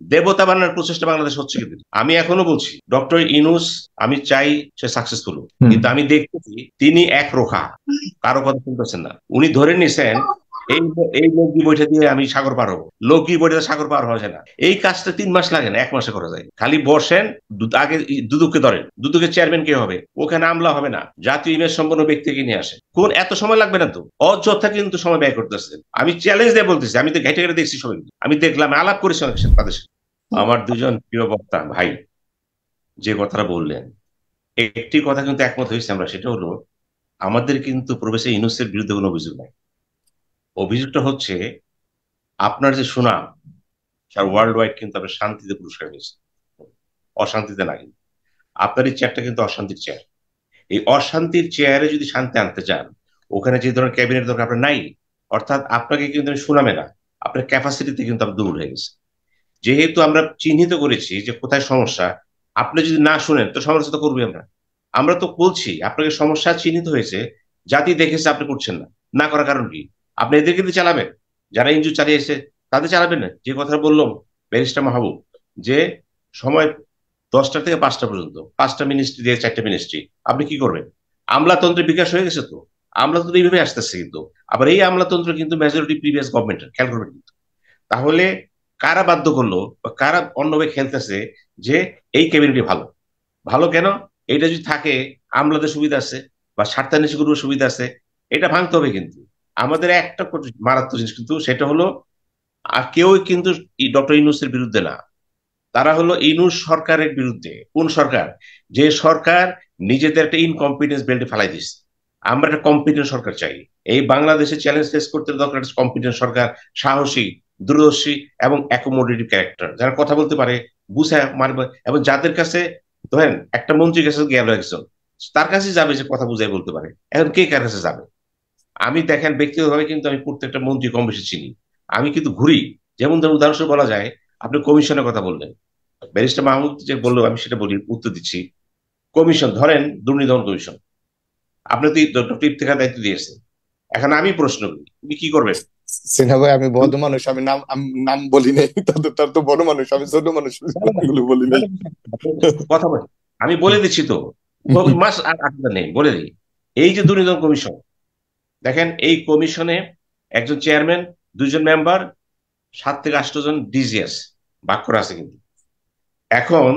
দেবতা বানানোর প্রচেষ্টা বাংলাদেশ হচ্ছে কিন্তু। আমি এখনো বলছি ডক্টর ইউনূস, আমি চাই সে সাকসেসফুল হোক, হুম। কিন্তু আমি দেখতেছি তিনি একরোখা, কারো কথা শুনতেছেন না। উনি ধরে নিছেন এই এই লগ্নি বৈঠা দিয়ে আমি সাগর পার হবো, লগ্নি বৈঠা সাগর পার হওয়া যায় না। এই কাজটা 3 মাস লাগে না, 1 মাসে করা যায়। খালি বসেন, আগে দুদককে ধরেন, দুদকের চেয়ারম্যান কে হবে, ওখানে আমলা হবে না, জাতীয় ইমেজ সম্পন্ন ব্যক্তিকে নিয়ে আসে। কোন এত সময় লাগবে না তো, অযথা কিন্তু সময় ব্যয় করতেছেন। আমি চ্যালেঞ্জ দিয়ে বলতেছি, আমি তো ঘেটে ঘেটে দেখছি সবাই, আমি দেখলাম, আলাপ করেছি অনেক সাথে, তাদের সাথে। আমার দুজন প্রিয় বক্তা ভাই যে কথাটা বললেন, একটি কথা কিন্তু একমত হয়েছে আমরা, সেটা হলো আমাদের কিন্তু প্রফেসর ইউনূসের বিরুদ্ধে কোনো অভিযোগ নাই। অভিযোগটা হচ্ছে আপনার যে সুনাম, সারা ওয়ার্ল্ড ওয়াইড কিন্তু আপনার শান্তিতে পুরস্কার পেয়েছে, অশান্তিতে না। কিন্তু আপনার এই চেয়ারটা কিন্তু অশান্তির চেয়ার। এই অশান্তির চেয়ারে যদি শান্তি আনতে চান, ওখানে যে ধরনের ক্যাবিনেট দরকার আপনার নাই। অর্থাৎ আপনাকে কিন্তু আমি সুনামে না, আপনার ক্যাপাসিটিতে কিন্তু আপনি দূর হয়ে গেছে। যেহেতু আমরা চিহ্নিত করেছি যে কোথায় সমস্যা, আপনি যদি না শুনেন তো সমস্যা তো করবি আমরা। আমরা তো বলছি আপনাকে সমস্যা চিহ্নিত হয়েছে, জাতি দেখেছে আপনি করছেন না, না করার কারণ কি? আপনি এদেরকে দিয়ে চালাবেন, যারা এনজিও চালিয়েছে তাদের চালাবেন না। যে কথা বললাম ব্যারিস্টার মাহবুব, যে সময় 10টা থেকে 5টা পর্যন্ত, 5টা মিনিস্ট্রি দিয়ে 4টে মিনিস্ট্রি, আপনি কি করবেন? আমলাতন্ত্রের বিকাশ হয়ে গেছে তো, আমলাতন্ত্র এইভাবে আসতেছে কিন্তু। আবার এই আমলাতন্ত্র কিন্তু মেজরিটি প্রিভিয়াস গভর্নমেন্টের, খেয়াল করবেন কিন্তু। তাহলে কারা বাধ্য করলো বা কারা অন্যভাবে খেলতেছে যে এই ক্যাবিনেটই ভালো? ভালো কেন? এটা যদি থাকে, আমলাদের সুবিধা আছে বা স্বার্থান্বেষী গ্রুপের সুবিধা আছে, এটা ভাঙতে হবে কিন্তু। আমাদের একটা মারাত্মক জিনিস কিন্তু, সেটা হলো আর কেউই কিন্তু ডক্টর ইউনূসের বিরুদ্ধে না, তারা হলো ইউনূস সরকারের বিরুদ্ধে। কোন সরকার? যে সরকার নিজেদের একটা ইনকম্পিটেন্স বেল্টে ফেলাই দিচ্ছে। আমরা একটা কম্পিটেন্ট সরকার চাই। এই বাংলাদেশে চ্যালেঞ্জ ফেস করতে দরকার একটা কম্পিটেন্ট সরকার, সাহসী, দূরদর্শী এবং অ্যাকোমোডেটিভ ক্যারেক্টার, যারা কথা বলতে পারে, বুঝে মারবে, এবং যাদের কাছে, ধরেন একটা মন্ত্রীর কাছে গেল একজন, তার কাছে যাবে যে কথা বুঝাই বলতে পারে। এখন কে কার কাছে যাবে? আমি দেখেন ব্যক্তিগতভাবে কিন্তু আমি প্রত্যেকটা মন্ত্রী কম বেশি চিনি। আমি কিন্তু ঘুরি। যেমন ধরুন উদাহরণস্বরূপ বলা যায়, আপনি কমিশনের কথা বললেন, ব্যারিস্টার মাহমুদ যে বললো আমি সেটা বলি, উত্তর দিচ্ছি। কমিশন ধরেন, দুর্নীতি দমন কমিশন, আপনি তো ডক্টর ইফতেখার দায়িত্ব দিয়েছেন। এখন আমি প্রশ্ন করি, তুমি কি করবেন? সিনহা ভাই, আমি বড় মানুষ, আমি নাম বলি নাই। তার তো বড় মানুষ, আমি ছোট মানুষ, নামগুলো বলি নাই। কথা বলে আমি বলে দিচ্ছি তো, মাস আটটা নেই, বলে দিই। এই যে দুর্নীতি দমন কমিশন, দেখেন এই কমিশনে একজন চেয়ারম্যান, 2জন মেম্বার, 7 থেকে 8 জন ডিজিএস ভাগ করা আছে কিন্তু। এখন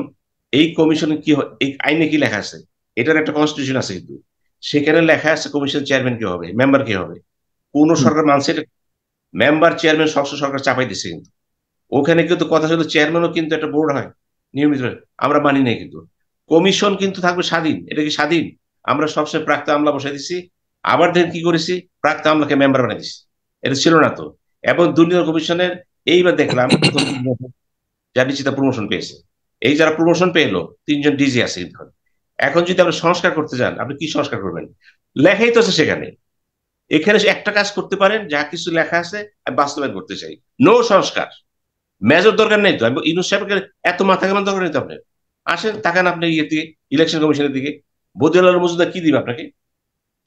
এই কমিশনে কি এই আইনে কি লেখা আছে? এটার একটা কনস্টিটিউশন আছে কিন্তু, সেখানে লেখা আছে কমিশন চেয়ারম্যান কি হবে, মেম্বার কি হবে। কোন সরকার মানছে এটা? মেম্বার চেয়ারম্যান সবসময় সরকার চাপাই দিচ্ছে কিন্তু। ওখানে কিন্তু কথা হলো চেয়ারম্যানও কিন্তু একটা বোর্ড হয় নিয়মিত। আমরা মানি নাই কিন্তু। কমিশন কিন্তু থাকবে স্বাধীন, এটা কি স্বাধীন? আমরা সবসময় প্রাক্তন আমলা বসাই দিচ্ছি, আবার দেখেন কি করেছি, প্রাক্তন আমলাকে মেম্বার বানাই দিচ্ছি। এটা ছিল না তো। এবং দুর্নীতি কমিশনের এইবার দেখলাম প্রথম যারা নিশ্চিত প্রমোশন পেয়েছে, এই যারা প্রমোশন পেলো 3জন ডিজি আছে কিন্তু। এখন যদি আপনি সংস্কার করতে যান, আপনি কি সংস্কার করবেন? লেখাই তো আছে সেখানে। এখানে একটা কাজ করতে পারেন, যা কিছু লেখা আছে আমি বাস্তবায়ন করতে চাই, নো সংস্কার। মেজর দরকার নেই তো, ইউনূস সাহেবকে এত মাথা কেমন দরকার নেই তো আপনার। আসেন তাকান আপনি ইয়ে দিকে, ইলেকশন কমিশনের দিকে, বদিউল আলম মজুমদার কি দিবে আপনাকে?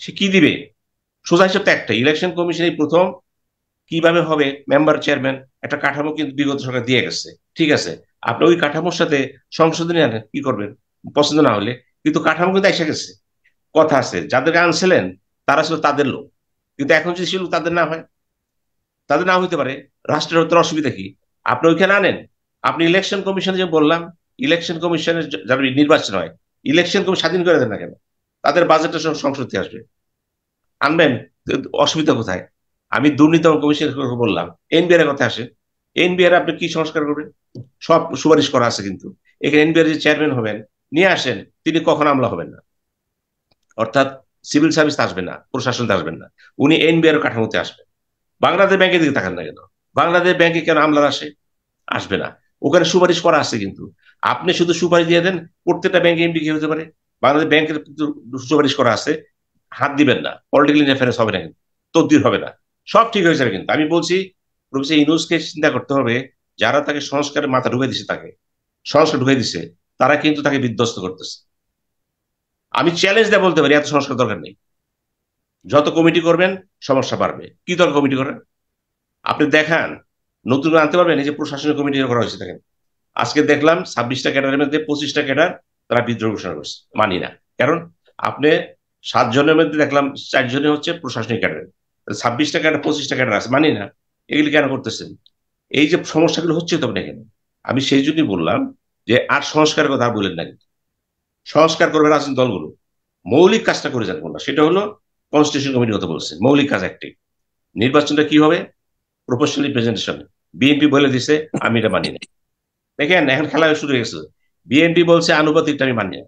সে কি দিবে? সোজা হিসাব তো একটা, ইলেকশন কমিশন এই প্রথম কিভাবে হবে মেম্বার চেয়ারম্যান, একটা কাঠামো কিন্তু বিগত সরকার দিয়ে গেছে। ঠিক আছে, আপনি ওই কাঠামোর সাথে সংশোধনী আনেন, কি করবেন পছন্দ না হলে? কিন্তু কাঠামো কিন্তু এসে গেছে। কথা আছে, যাদেরকে আনছিলেন তারা ছিল তাদের লোক, কিন্তু এখন যদি ছিল তাদের না হয়, তাদের না হইতে পারে, রাষ্ট্রের হতে অসুবিধা কি? আপনি ওইখানে আনেন। আপনি ইলেকশন কমিশনে যে বললাম, ইলেকশন কমিশনের যারা নির্বাচন হয়, ইলেকশন কমিশন স্বাধীন করে দেন না কেন? তাদের বাজেটটা সব সংসদ থেকে আসবে, আনবেন। অসুবিধা কোথায়? আমি দুর্নীতি দমন কমিশনের কথা বললাম, এনবিআর এর কথা আসে। এনবিআর আপনি কি সংস্কার করবেন? সব সুপারিশ করা আছে কিন্তু। এখানে এনবিআর যে চেয়ারম্যান হবেন, নিয়ে আসেন, তিনি কখন আমলা হবেন না। অর্থাৎ সিভিল সার্ভিস আসবে না, প্রশাসন আসবেন না, উনি এনবিআর কাঠামোতে আসবেন। বাংলাদেশ ব্যাংকের দিকে তাকান না কেন? বাংলাদেশ ব্যাংকে কেন আমলার আসে? আসবে না। ওখানে সুপারিশ করা আছে কিন্তু। আপনি শুধু সুপারিশ দিয়ে দেন, প্রত্যেকটা ব্যাংকে এমডি কি হতে পারে? বাংলাদেশ ব্যাংকের কিন্তু সুপারিশ করা আছে, হাত দিবেন না, পলিটিক্যাল ইন্টারফারেন্স হবে না কিন্তু, তদবির হবে না, সব ঠিক হয়ে যাবে কিন্তু। আমি বলছি প্রফেসর ইউনূসকে চিন্তা করতে হবে, যারা তাকে সংস্কারের মাথা ঢুকে দিছে, তাকে সংস্কার ঢুকে দিছে, তারা কিন্তু তাকে বিধ্বস্ত করতেছে। আমি চ্যালেঞ্জ দিয়ে বলতে পারি এত সংস্কার দরকার নেই। যত কমিটি করবেন সমস্যা বাড়বে। কি দরকার কমিটি করেন? আপনি দেখান, নতুন আনতে পারবেন? এই যে প্রশাসনিক কমিটি করা হয়েছে দেখেন, আজকে দেখলাম 26টা ক্যাডারের মধ্যে 25টা ক্যাডার তারা বিদ্রোহ ঘোষণা করছে, মানি না। কারণ আপনি 7 জনের মধ্যে দেখলাম 4 জনে হচ্ছে প্রশাসনিক ক্যাডার, 26টা ক্যাডার 25টা ক্যাডার আছে, মানি না। এগুলি কেন করতেছেন? এই যে সমস্যাগুলো হচ্ছে তবে এখানে, আমি সেই জন্যই বললাম যে আর সংস্কারের কথা বলেন না। সংস্কার করবে রাজনৈতিক দলগুলো, মৌলিক কাজটা করে যান কোনটা, সেটা হলো কনস্টিটিউশন কমিটির কথা বলছে, মৌলিক কাজ একটি। নির্বাচনটা কি হবে? Proportional presentation. বিএনপি বলে দিছে, আমি এটা মানি না। দেখেন এখন খেলা শুরু হয়ে গেছে। বিএনপি বলছে আনুপাতিকটা আমি মানি না,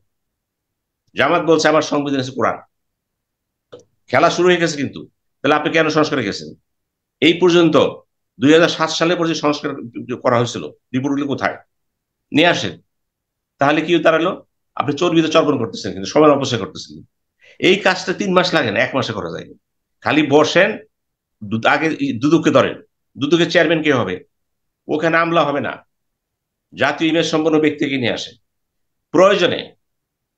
জামাত বলছে আমার সংবিধান আছে কোরআন। খেলা শুরু হয়ে গেছে কিন্তু। তাহলে আপনি কেন সংস্কারে গেছেন? এই পর্যন্ত 2007 সালে পর্যন্ত সংস্কার করা হয়েছিল, রিপোর্টগুলো কোথায়? নিয়ে আসেন। তাহলে কি দাঁড়ালো? আপনি চর্বিতে চর্বণ করতেছেন, কিন্তু সময় অপচয় করতেছেন। এই কাজটা 3 মাস লাগে না, 1 মাসে করা যায়। খালি বসেন, আগে দুদককে ধরেন। দুদকের চেয়ারম্যান কে হবে? ওখানে আমলা হবে না, জাতীয় ইমেজ সম্পন্ন ব্যক্তিকে নিয়ে আসে। প্রয়োজনে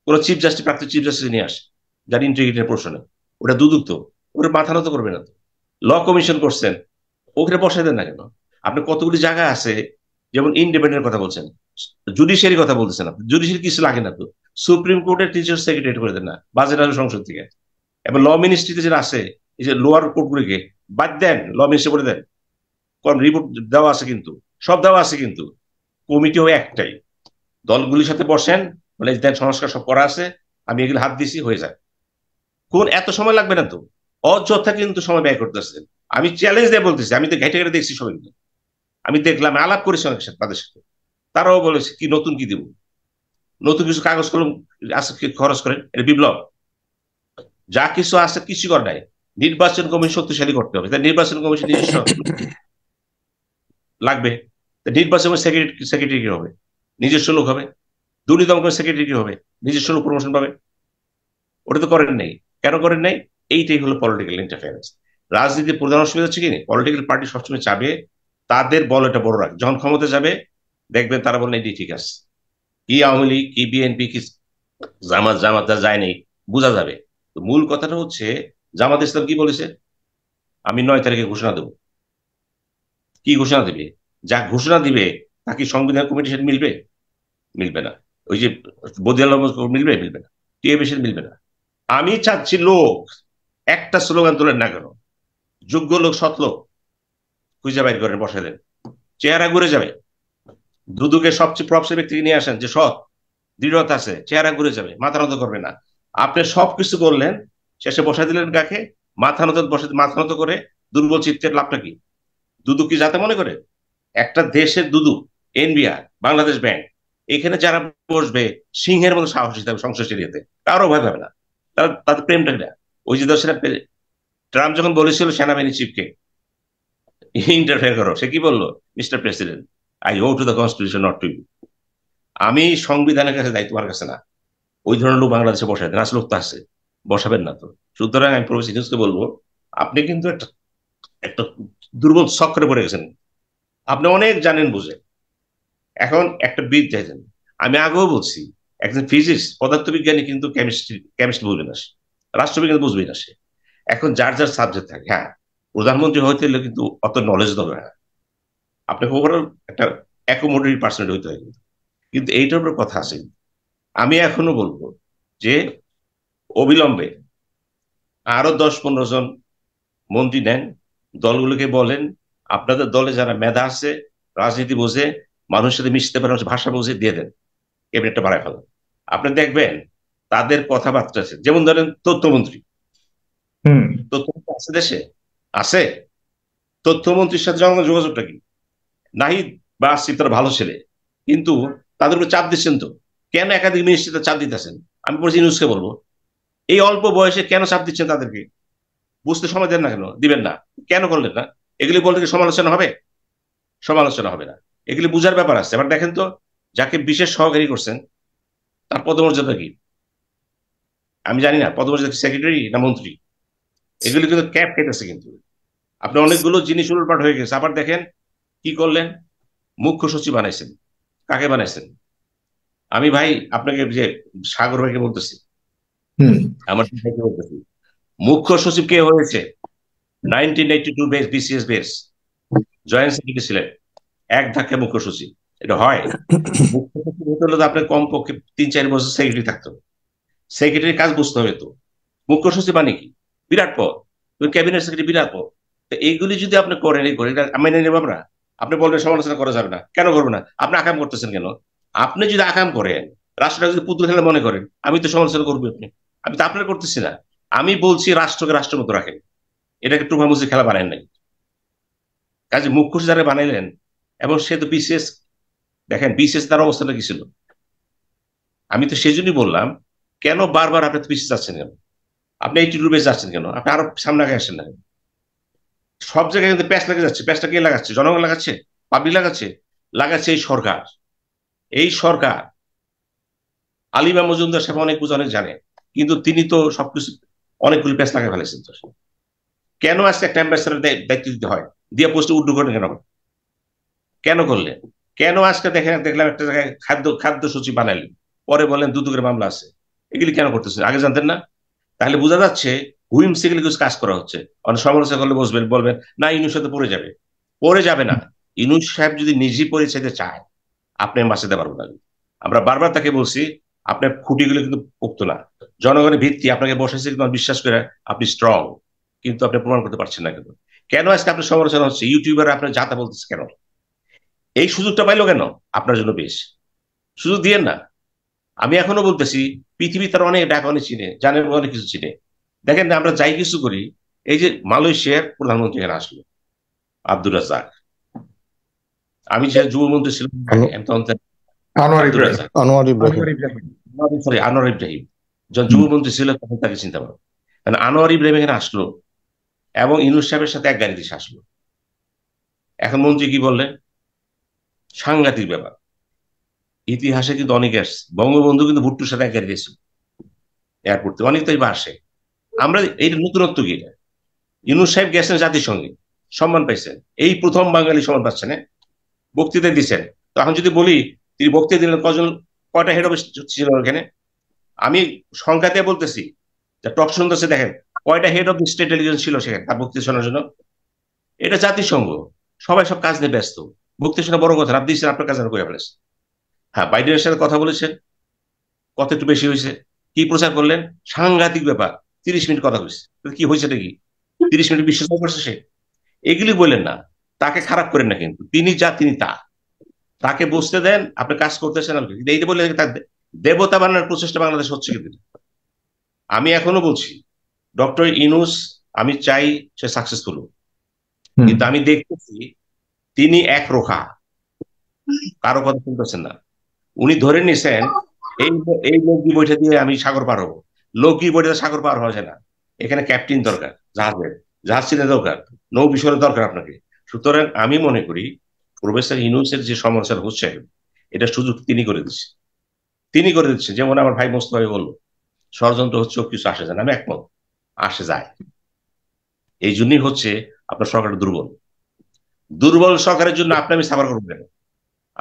কোনো চিফ জাস্টিস, প্রাক্তন চিফ জাস্টিস নিয়ে আসে, যার ইন্টিগ্রিটির প্রশ্নে। ওটা দুদক তো, ওটা মাথা নত করবে না তো। ল কমিশন করছেন, ওখানে বসাই দেন না কেন? আপনি কতগুলি জায়গা আছে, যেমন ইন্ডিপেন্ডেন্ট কথা বলছেন, জুডিশিয়ারি কথা বলতেছেন, আপনি জুডিশিয়ারি কিছু লাগে না তো। সুপ্রিম কোর্টের টিচার সেক্রেটারি করে দেন না, বাজেট আসবে সংসদ থেকে। এবং ল মিনিস্ট্রিতে যেটা আছে, এই যে লোয়ার কোর্টগুলিকে বাদ দেন, ল মিনিস্ট্রি করে দেন। কারণ রিপোর্ট দেওয়া আছে কিন্তু, সব দেওয়া আছে কিন্তু। কমিটিও একটাই, দলগুলির সাথে বসেন, বলে দেন সংস্কার সব করা আছে, আমি এগুলো হাত দিছি, হয়ে যায়। কোন এত সময় লাগবে না তো, অযথা কিন্তু সময় ব্যয় করতেছেন। আমি চ্যালেঞ্জ দিয়ে বলতেছি, আমি তো ঘেটে ঘেটে দেখছি সবাই, আমি দেখলাম, আলাপ করেছি অনেক সাথে, তাদের সাথে। তারাও বলেছে কি নতুন কি দিব, নতুন কিছু কাগজ কলম আছে কি খরচ করেন, এটা বিপ্লব। যা কিছু আছে কিছু কর নাই। নির্বাচন কমিশন শক্তিশালী করতে হবে, তাই নির্বাচন কমিশন নিজস্ব লাগবে। নির্বাচন সেক্রেটারি সেক্রেটারি কি হবে? নিজস্ব লোক হবে। দুর্নীতি দমন সেক্রেটারি কি হবে? নিজস্ব লোক প্রমোশন পাবে। ওটা তো করেন নাই। কেন করেন নাই? এইটাই হলো পলিটিক্যাল ইন্টারফারেন্স। রাজনীতির প্রধান অসুবিধা হচ্ছে কি, পলিটিক্যাল পার্টি সবসময় চাবে তাদের বল এটা বড় রাখ, যখন ক্ষমতা যাবে দেখবেন তারা বলেন এটি ঠিক আছে। কি আওয়ামী লীগ, কি বিএনপি, কি জামাত, জামাত যা যায়নি, বোঝা যাবে। তো মূল কথাটা হচ্ছে, জামাত ইসলাম কি বলেছে? আমি 9 তারিখে ঘোষণা দেবো। কি ঘোষণা দিবে? যা ঘোষণা দিবে তা কি সংবিধান কমিটির সাথে মিলবে? মিলবে না। ওই যে বদিয়াল মিলবে? মিলবে না। টিএবির সাথে মিলবে না। আমি চাচ্ছি লোক একটা স্লোগান তোলেন না কেন, যোগ্য লোক, সৎ লোক খুঁজে বাইর করেন, বসে দেন, চেহারা ঘুরে যাবে। দুদুকে সবচেয়ে প্রভাবশালী ব্যক্তিকে নিয়ে আসেন, যে সৎ, দৃঢ়তা আছে, চেহারা ঘুরে যাবে, মাথা নত করবে না। আপনি সবকিছু করলেন, শেষে বসাই দিলেন কাকে? মাথা নত, বসে মাথা নত করে দুর্বল চিত্তের লাভটা কি? দুদু কি যাতে মনে করে একটা দেশের দুদু, এনবিআর, বাংলাদেশ ব্যাংক, এখানে যারা বসবে সিংহের মতো সাহসী থাকবে সংশ্লিষ্ট এরিয়াতে, কারো ভয় পাবে না। তারা তাদের প্রেমটা না। ওই যে দেশের ট্রাম্প যখন বলেছিল সেনাবাহিনী চিফকে ইন্টারফেয়ার করো, সে কি বললো? Mister President, I owe to the constitution, not to you. আমি সংবিধানের কাছে দায়িত্ব, তোমার কাছে না। ওই ধরনের লোক বাংলাদেশে বসায় দেন, আসলে লোক তো আছে, বসাবেন না তো। সুতরাং আমি প্রফেসর ইউনূসকে বলবো, আপনি কিন্তু একটা একটা দুর্বল চক্রে পড়ে গেছেন। আপনি অনেক জানেন বুঝে, এখন একটা বিদ চাইছেন। আমি আগেও বলছি, একজন ফিজিক্স পদার্থবিজ্ঞানী কিন্তু কেমিস্ট্রি বুঝবে না সে, রাষ্ট্রবিজ্ঞান বুঝবে না সে। এখন যার যার সাবজেক্ট থাকে, হ্যাঁ, প্রধানমন্ত্রী হইতে হলে কিন্তু অত নলেজ দেবে না। আপনাকে ওভারঅল একটা অ্যাকোমোডেটরি পার্সেন্ট হইতে হয় কিন্তু। কিন্তু এইটার উপর কথা আছে। আমি এখনো বলবো যে অবিলম্বে আরো 10-15 জন মন্ত্রী নেন, দলগুলোকে বলেন আপনাদের দলে যারা মেধা আছে, রাজনীতি বোঝে, মানুষের সাথে মিশতে পারে, ভাষা বুঝে, দিয়ে দেন, ক্যাবিনেটটা বাড়ায় ফেলেন। আপনি দেখবেন তাদের কথাবার্তা আছে, যেমন ধরেন তথ্যমন্ত্রী। হুম। তথ্যমন্ত্রী আছে দেশে? আছে? তথ্যমন্ত্রীর সাথে জনগণের যোগাযোগটা কি? নাহিদ বা আসিফ তারা ভালো ছেলে, কিন্তু তাদের উপর চাপ দিচ্ছেন তো। কেন একাধিক মিনিস্ট্রিতে চাপ দিতেছেন? আমি বলছি নিউজকে বলবো, এই অল্প বয়সে কেন চাপ দিচ্ছেন তাদেরকে? বুঝতে সময় দেন না কেন? দিবেন না কেন? করলেন না? এগুলি বলতে কি সমালোচনা হবে? সমালোচনা হবে না। এগুলি বুঝার ব্যাপার আছে। এবার দেখেন তো, যাকে বিশেষ সহকারী করছেন তার পদমর্যাদা কি? আমি জানি না পদমর্যাদা সেক্রেটারি না মন্ত্রী। এগুলি কিন্তু ক্যাপ কেটেছে কিন্তু। আপনি অনেকগুলো জিনিস উল্টপাট হয়ে গেছে। আবার দেখেন কি করলেন, মুখ্য সচিব বানাইছেন। কাকে বানাইছেন? আমি ভাই আপনাকে যে সাগর ভাইকে বলতেছি, হুম। আমার ভাইকে বলতেছি, মুখ্য সচিব কে হয়েছে? 1982 base, BCS base, joint secretary ছিলেন, এক ধাক্কায় মুখ্য সচিব। এটা হয়? মুখ্য সচিব হতে হলে তো আপনার কমপক্ষে 3-4 বছর সেক্রেটারি থাকতো। সেক্রেটারির কাজ বুঝতে হবে তো। মুখ্য সচিব মানে কি? বিরাট পদ। ক্যাবিনেট সেক্রেটারি বিরাট পদ। তো এইগুলি যদি আপনি করেন, এই করেন, এটা মেনে নেব আমরা? আপনি বলবেন সমালোচনা করা যাবে না, কেন করবো না? আপনি আকাম করতেছেন কেন? আপনি যদি আকাম করেন, রাষ্ট্রটা যদি পুতুল খেলা মনে করেন, আমি তো সমালোচনা করবো আপনি। আমি তো আপনার করতেছি না। আমি বলছি রাষ্ট্রকে রাষ্ট্রের মতো রাখেন, এটাকে টুফামুচি খেলা বানায় নাই। কাজে মুখ্য সচিব যারা বানাইলেন, এবং সে তো বিসিএস, দেখেন বিসিএস তার অবস্থাটা কি ছিল। আমি তো সেজন্যই বললাম, কেন বারবার আপনি পিছিয়ে যাচ্ছেন কেন? আপনি 82 যাচ্ছেন কেন? আপনি আরো সামনে আগে আসেন না কেন? সব জায়গায় কিন্তু প্যাচ লেগে যাচ্ছে। প্যাচটা কে লাগাচ্ছে? জনগণ লাগাচ্ছে? পাবলিক লাগাচ্ছে? লাগাচ্ছে এই সরকার। এই সরকার। আলিমা মজুমদার সাহেব অনেক বুঝে, অনেক জানে, কিন্তু তিনি তো সবকিছু অনেকগুলো প্যাচ লাগাই ফেলেছেন। তো কেন আজকে একটা অ্যাম্বাসেডার দায়িত্ব দিতে হয়? দিয়ে পোস্টে উড্ডু করেন কেন? কেন করলেন? কেন আজকে দেখলাম একটা জায়গায় খাদ্য খাদ্য সচিব বানাইলেন, পরে বলেন দুদকের মামলা আছে? এগুলি কেন করতেছেন? আগে জানতেন না? তাহলে বোঝা যাচ্ছে হুইমসিক্যালি কিছু কাজ করা হচ্ছে। অনেক সমালোচনা করলে বসবেন, বলবেন না ইনুর সাথে পড়ে যাবে। পড়ে যাবে না। ইনুস সাহেব যদি নিজেই পরিচয়তে চায়, আপনি বাঁচাতে পারবো না। আমরা বারবার তাকে বলছি, আপনার খুঁটিগুলো কিন্তু পোক্ত না। জনগণের ভিত্তি আপনাকে বসেছে কিন্তু বিশ্বাস করে আপনি স্ট্রং, কিন্তু আপনি প্রমাণ করতে পারছেন না। কিন্তু কেন আজকে আপনার সমালোচনা হচ্ছে? ইউটিউবার আপনার যাতা বলতেছে কেন? এই সুযোগটা পাইলো কেন? আপনার জন্য বেশ। সুযোগ দিয়েন না। আমি এখনো বলতেছি, পৃথিবী তার অনেক ডাক, অনেক চিনে, জানে, অনেক কিছু চিনে। দেখেন না, আমরা যাই কিছু করি, এই যে মালয়েশিয়ার প্রধানমন্ত্রী এখানে আসলো, আব্দুর রাজ্জাক। আমি যে যুবমন্ত্রী ছিলাম, আনো- তখন আনোয়ার আব্দুর ইব্রাহিম। রাজ্জাক, আনোয়ার ইব্রাহিম। আনোয়ার ইব্রাহিম। সরি আনোয়ার ইব্রাহিম, যখন হুম। যুবমন্ত্রী ছিল তখন তাকে চিন্তা পারো। মানে আনোয়ার ইব্রাহিম এখানে আসলো, এবং ইউনূস সাহেবের সাথে এক গাড়িতে আসলো। এখন মন্ত্রী কি বললেন? সাংঘাতিক ব্যাপার। ইতিহাসে কিন্তু অনেকে আসছে, বঙ্গবন্ধু কিন্তু ভুট্টোর সাথে এক গাড়িতে এসেছিল এয়ারপোর্ট থেকে, অনেক তাই আসে। আমরা এই নতুনত্ব কি এটা? ইউনূস সাহেব গেছেন জাতিসংঘে, সম্মান পাইছেন, এই প্রথম বাঙালি সম্মান পাচ্ছেন। বক্তৃতা দিচ্ছেন। তো এখন যদি বলি, তিনি বক্তৃতা দিলেন কজন, কয়টা হেড অফিস ছিল ওখানে? আমি সংখ্যা দিয়ে বলতেছি, যা টক শুনতেছে দেখেন, কয়টা head of the state delegation ছিল সেখানে তার বক্তৃতা শোনার জন্য। এটা জাতিসংঘ। সবাই সব কাজ নিয়ে ব্যস্ত। বক্তৃতা শোনা বড় কথা না, আপনি দিচ্ছেন, আপনার কাজ করে ফেলেছেন। হ্যাঁ, বাইডেনের সাথে কথা বলেছেন, কত একটু বেশি হয়েছে। কি প্রচার করলেন? সাংঘাতিক ব্যাপার। 30 মিনিট কথা বলছে। কি হয়েছে নাকি? 30 মিনিট বিশ্বাস করছে সে? এগুলি বললেন না। তাকে খারাপ করেন না, কিন্তু তিনি যা তিনি তা। তাকে বুঝতে দেন আপনি কাজ করতেছেন। এই যে বলে তার দেবতা বানানোর প্রচেষ্টা বাংলাদেশ হচ্ছে কিন্তু। আমি এখনো বলছি, ডক্টর ইনুস, আমি চাই সে সাকসেসফুল হোক, হুম। কিন্তু আমি দেখতেছি তিনি একরোখা, কারো কথা শুনতেছেন না। উনি ধরে নিছেন এই এই লৌকি বৈঠা দিয়ে আমি সাগর পার হবো। লৌকি বৈঠা সাগর পার হওয়া যায় না। এখানে ক্যাপ্টেন দরকার, জাহাজের। জাহাজ চিনে দরকার, নৌ বিষয়ের দরকার আপনাকে। সুতরাং আমি মনে করি প্রফেসর ইউনূসের যে সমালোচনা হচ্ছে, এটা সুযোগ তিনি করে দিচ্ছে। তিনি করে দিচ্ছে। যেমন আমার ভাই মোস্তফা বললো, ষড়যন্ত্র হচ্ছে, কিছু আসে যায় না, আমি একমত। আসে যায়। এই জন্যই হচ্ছে আপনার সরকার দুর্বল। দুর্বল সরকারের জন্য আপনি আমি সাফার করবো কেন?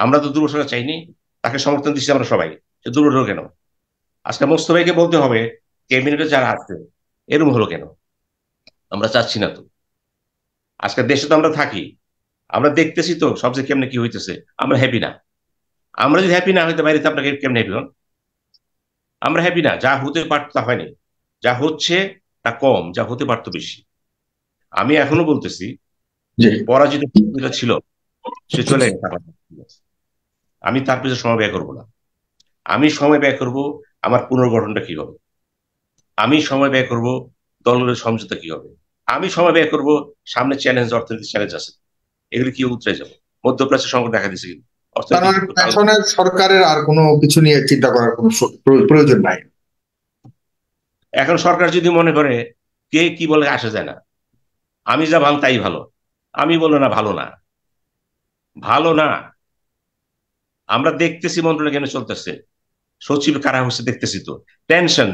আমরা তো দুর্বল সরকার চাইনি। তাকে সমর্থন দিচ্ছি আমরা সবাই। সে দুর্বল হলো কেন? আজকে মোস্তফাইকে বলতে হবে, ক্যাবিনেটে যারা আছে এরকম হলো কেন? আমরা চাচ্ছি না তো। আজকে দেশে তো আমরা থাকি, আমরা দেখতেছি তো সব যে কেমনে কি হইতেছে। আমরা হ্যাপি না। আমরা যদি হ্যাপি না হইতে বাইরে, তো আপনাকে কেমনে হ্যাপি হন? আমরা হ্যাপি না। যা হতে পারত তা হয়নি। যা হচ্ছে তা কম, যা হতে পারতো বেশি। আমি এখনো বলতেছি, জি। পরাজিত যেটা ছিল সে চলে গেছে। আমি তার পিছনে সময় ব্যয় করবো না। আমি সময় ব্যয় করব আমার পুনর্গঠনটা কি হবে। আমি সময় ব্যয় করব দলগুলোর সমঝোতা কি হবে। আমি সময় ব্যয় করব সামনে চ্যালেঞ্জ, অর্থনৈতিক চ্যালেঞ্জ আছে, এগুলো কি উতরে যাবে। মধ্যপ্রাচ্যের সংকট দেখা দিচ্ছে কিন্তু তার অর্থনৈতিক মানে পেছনের সরকারের আর কোনো কিছু নিয়ে চিন্তা করার কোনো প্রয়োজন নাই। এখন সরকার যদি মনে করে কে কি বলে আসা যায় না, আমি যা ভালো তাই ভালো, আমি বলবো না ভালো না, ভালো না। আমরা দেখতেছি মন্ত্রণালয় কেন চলতেছে, সচিব কারা হচ্ছে দেখতেছি তো, টেনশন।